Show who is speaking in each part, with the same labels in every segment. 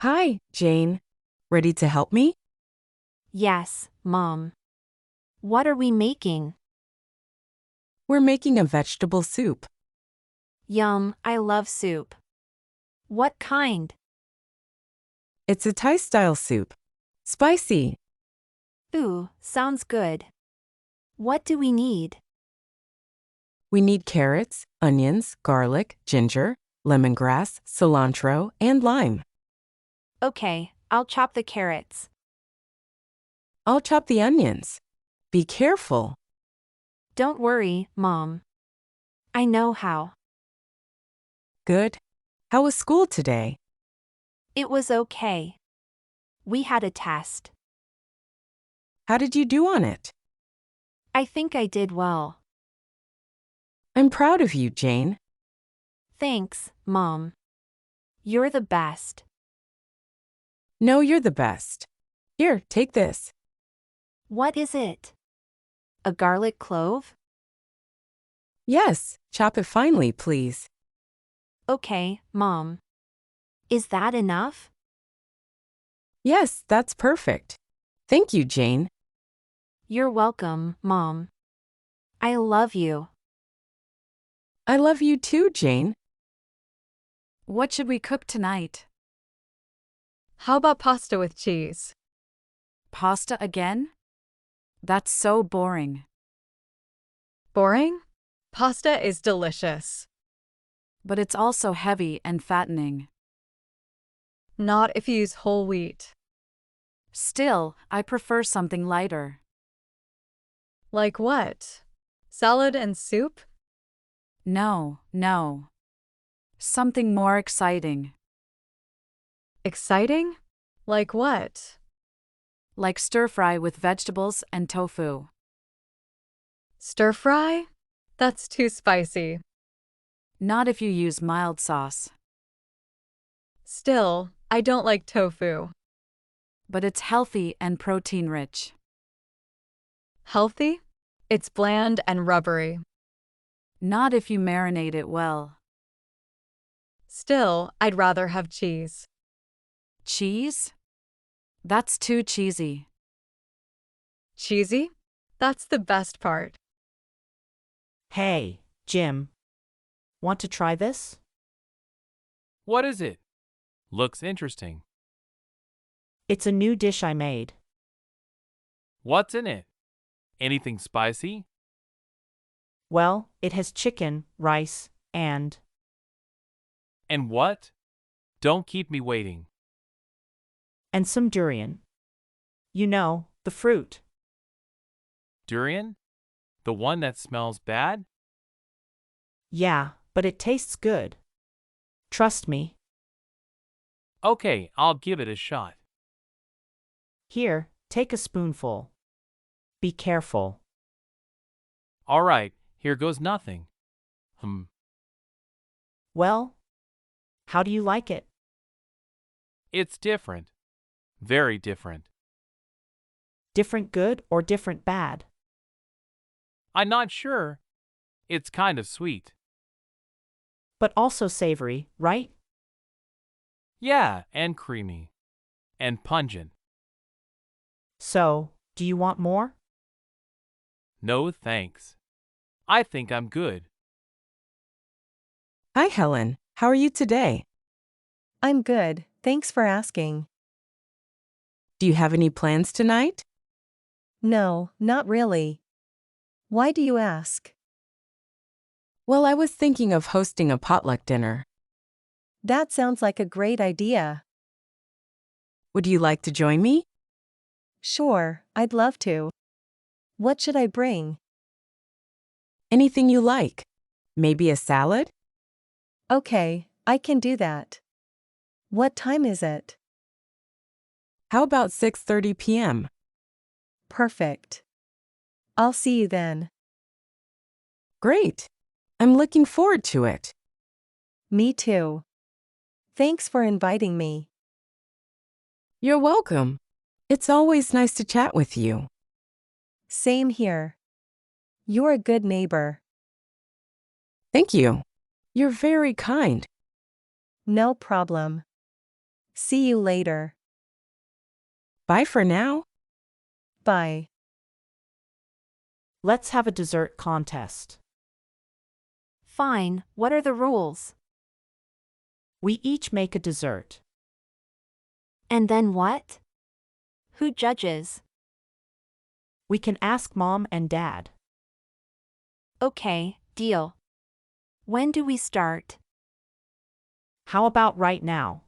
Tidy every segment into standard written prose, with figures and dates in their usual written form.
Speaker 1: Hi, Jane. Ready to help me?
Speaker 2: Yes, Mom. What are we making?
Speaker 1: We're making a vegetable soup.
Speaker 2: Yum, I love soup. What kind?
Speaker 1: It's a Thai-style soup. Spicy.
Speaker 2: Ooh, sounds good. What do we need?
Speaker 1: We need carrots, onions, garlic, ginger, lemongrass, cilantro, and lime.
Speaker 2: Okay, I'll chop the carrots.
Speaker 1: I'll chop the onions. Be careful.
Speaker 2: Don't worry, Mom. I know how.
Speaker 1: Good. How was school today?
Speaker 2: It was okay. We had a test.
Speaker 1: How did you do on it?
Speaker 2: I think I did well.
Speaker 1: I'm proud of you, Jane.
Speaker 2: Thanks, Mom. You're the best.
Speaker 1: No, you're the best. Here, take this.
Speaker 2: What is it? A garlic clove?
Speaker 1: Yes, chop it finely, please.
Speaker 2: Okay, Mom. Is that enough?
Speaker 1: Yes, that's perfect. Thank you, Jane.
Speaker 2: You're welcome, Mom. I love you.
Speaker 1: I love you too, Jane.
Speaker 3: What should we cook tonight? How about pasta with cheese? Pasta again? That's so boring. Boring? Pasta is delicious. But it's also heavy and fattening. Not if you use whole wheat. Still, I prefer something lighter. Like what? Salad and soup? No. Something more exciting. Exciting? Like what? Like stir-fry with vegetables and tofu. Stir-fry? That's too spicy. Not if you use mild sauce. Still, I don't like tofu. But it's healthy and protein-rich. Healthy? It's bland and rubbery. Not if you marinate it well. Still, I'd rather have cheese. Cheese? That's too cheesy. Cheesy? That's the best part.
Speaker 4: Hey, Jim. Want to try this?
Speaker 5: What is it? Looks interesting.
Speaker 4: It's a new dish I made.
Speaker 5: What's in it? Anything spicy?
Speaker 4: Well, it has chicken, rice, and
Speaker 5: And what? Don't keep me waiting.
Speaker 4: some durian. You know, the fruit.
Speaker 5: Durian? The one that smells bad?
Speaker 4: Yeah, but it tastes good. Trust me.
Speaker 5: Okay, I'll give it a shot.
Speaker 4: Here, take a spoonful. Be careful.
Speaker 5: All right, here goes nothing.
Speaker 4: Well, how do you like it?
Speaker 5: It's different. Very different.
Speaker 4: Different good or different bad?
Speaker 5: I'm not sure. It's kind of sweet.
Speaker 4: But also savory, right?
Speaker 5: Yeah, and creamy. And pungent.
Speaker 4: So, do you want more?
Speaker 5: No thanks. I think I'm good.
Speaker 1: Hi, Helen. How are you today?
Speaker 6: I'm good, thanks for asking.
Speaker 1: Do you have any plans tonight?
Speaker 6: No, not really. Why do you ask?
Speaker 1: Well, I was thinking of hosting a potluck dinner.
Speaker 6: That sounds like a great idea.
Speaker 1: Would you like to join me?
Speaker 6: Sure, I'd love to. What should I bring?
Speaker 1: Anything you like. Maybe a salad?
Speaker 6: Okay, I can do that. What time is it?
Speaker 1: How about 6:30 p.m.?
Speaker 6: Perfect. I'll see you then.
Speaker 1: Great. I'm looking forward to it.
Speaker 6: Me too. Thanks for inviting me.
Speaker 1: You're welcome. It's always nice to chat with you.
Speaker 6: Same here. You're a good neighbor.
Speaker 1: Thank you. You're very kind.
Speaker 6: No problem. See you later.
Speaker 1: Bye for now.
Speaker 6: Bye.
Speaker 4: Let's have a dessert contest.
Speaker 2: Fine, what are the rules?
Speaker 4: We each make a dessert.
Speaker 2: And then what? Who judges?
Speaker 4: We can ask Mom and Dad.
Speaker 2: Okay, deal. When do we start?
Speaker 4: How about right now?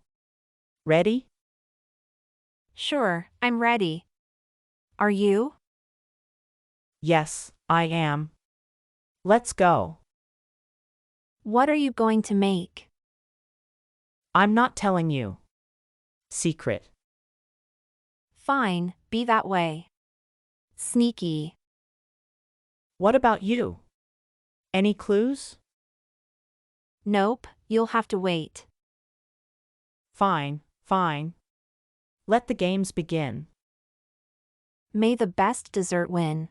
Speaker 4: Ready?
Speaker 2: Sure, I'm ready. Are you?
Speaker 4: Yes, I am. Let's go.
Speaker 2: What are you going to make?
Speaker 4: I'm not telling you. Secret.
Speaker 2: Fine, be that way. Sneaky.
Speaker 4: What about you? Any clues?
Speaker 2: Nope, you'll have to wait.
Speaker 4: Fine, fine. Let the games begin.
Speaker 2: May the best dessert win.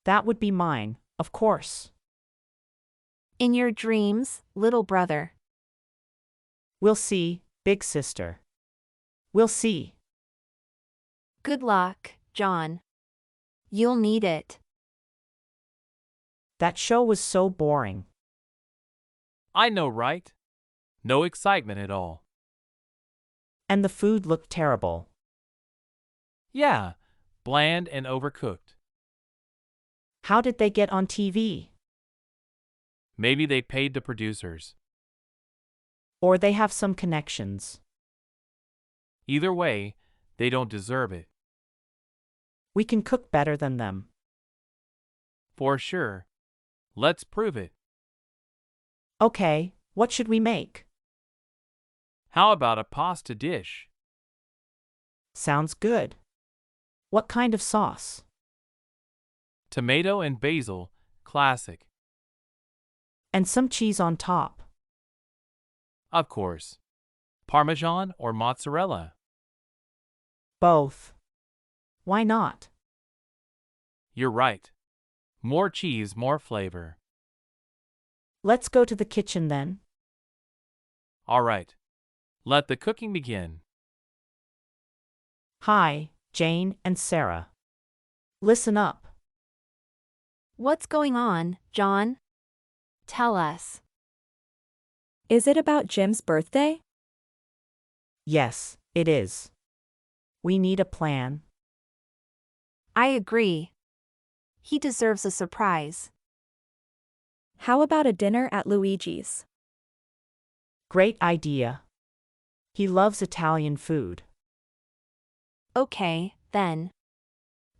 Speaker 4: That would be mine, of course.
Speaker 2: In your dreams, little brother.
Speaker 4: We'll see, big sister. We'll see.
Speaker 2: Good luck, John. You'll need it.
Speaker 4: That show was so boring.
Speaker 5: I know, right? No excitement at all.
Speaker 4: And the food looked terrible.
Speaker 5: Yeah, bland and overcooked.
Speaker 4: How did they get on TV?
Speaker 5: Maybe they paid the producers.
Speaker 4: Or they have some connections.
Speaker 5: Either way, they don't deserve it.
Speaker 4: We can cook better than them.
Speaker 5: For sure. Let's prove it.
Speaker 4: Okay, what should we make?
Speaker 5: How about a pasta dish?
Speaker 4: Sounds good. What kind of sauce?
Speaker 5: Tomato and basil, classic.
Speaker 4: And some cheese on top.
Speaker 5: Of course. Parmesan or mozzarella?
Speaker 4: Both. Why not?
Speaker 5: You're right. More cheese, more flavor.
Speaker 4: Let's go to the kitchen then.
Speaker 5: All right. Let the cooking begin.
Speaker 4: Hi, Jane and Sarah. Listen up.
Speaker 2: What's going on, John? Tell us.
Speaker 6: Is it about Jim's birthday?
Speaker 4: Yes, it is. We need a plan.
Speaker 2: I agree. He deserves a surprise.
Speaker 6: How about a dinner at Luigi's?
Speaker 4: Great idea. He loves Italian food.
Speaker 2: Okay, then.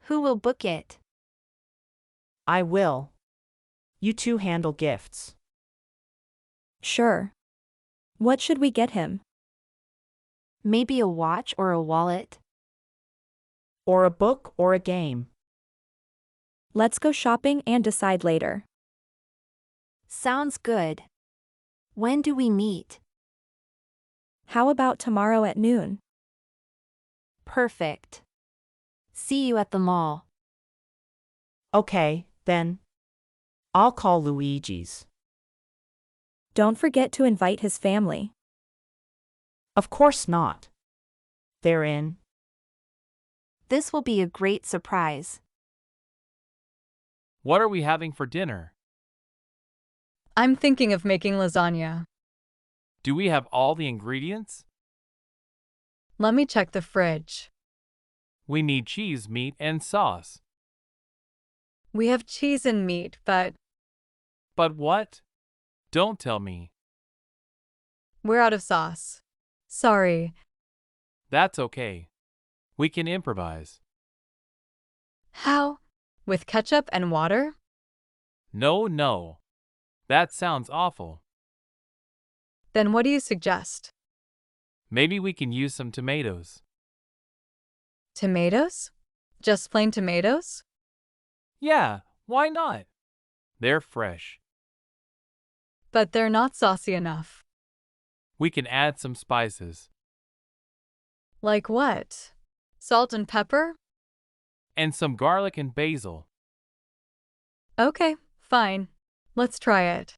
Speaker 2: Who will book it?
Speaker 4: I will. You two handle gifts.
Speaker 6: Sure. What should we get him?
Speaker 2: Maybe a watch or a wallet?
Speaker 4: Or a book or a game.
Speaker 6: Let's go shopping and decide later.
Speaker 2: Sounds good. When do we meet?
Speaker 6: How about tomorrow at noon?
Speaker 2: Perfect. See you at the mall.
Speaker 4: Okay, then. I'll call Luigi's.
Speaker 6: Don't forget to invite his family.
Speaker 4: Of course not. They're in.
Speaker 2: This will be a great surprise.
Speaker 5: What are we having for dinner?
Speaker 3: I'm thinking of making lasagna.
Speaker 5: Do we have all the ingredients?
Speaker 3: Let me check the fridge.
Speaker 5: We need cheese, meat, and sauce.
Speaker 3: We have cheese and meat, but
Speaker 5: But what? Don't tell me.
Speaker 3: we're out of sauce. Sorry.
Speaker 5: That's okay. We can improvise.
Speaker 3: How? With ketchup and water?
Speaker 5: No, no. That sounds awful.
Speaker 3: Then what do you suggest?
Speaker 5: Maybe we can use some tomatoes.
Speaker 3: Tomatoes? Just plain tomatoes?
Speaker 5: Yeah, why not? They're fresh.
Speaker 3: But they're not saucy enough.
Speaker 5: We can add some spices.
Speaker 3: Like what? Salt and pepper?
Speaker 5: And some garlic and basil.
Speaker 3: Okay, fine. Let's try it.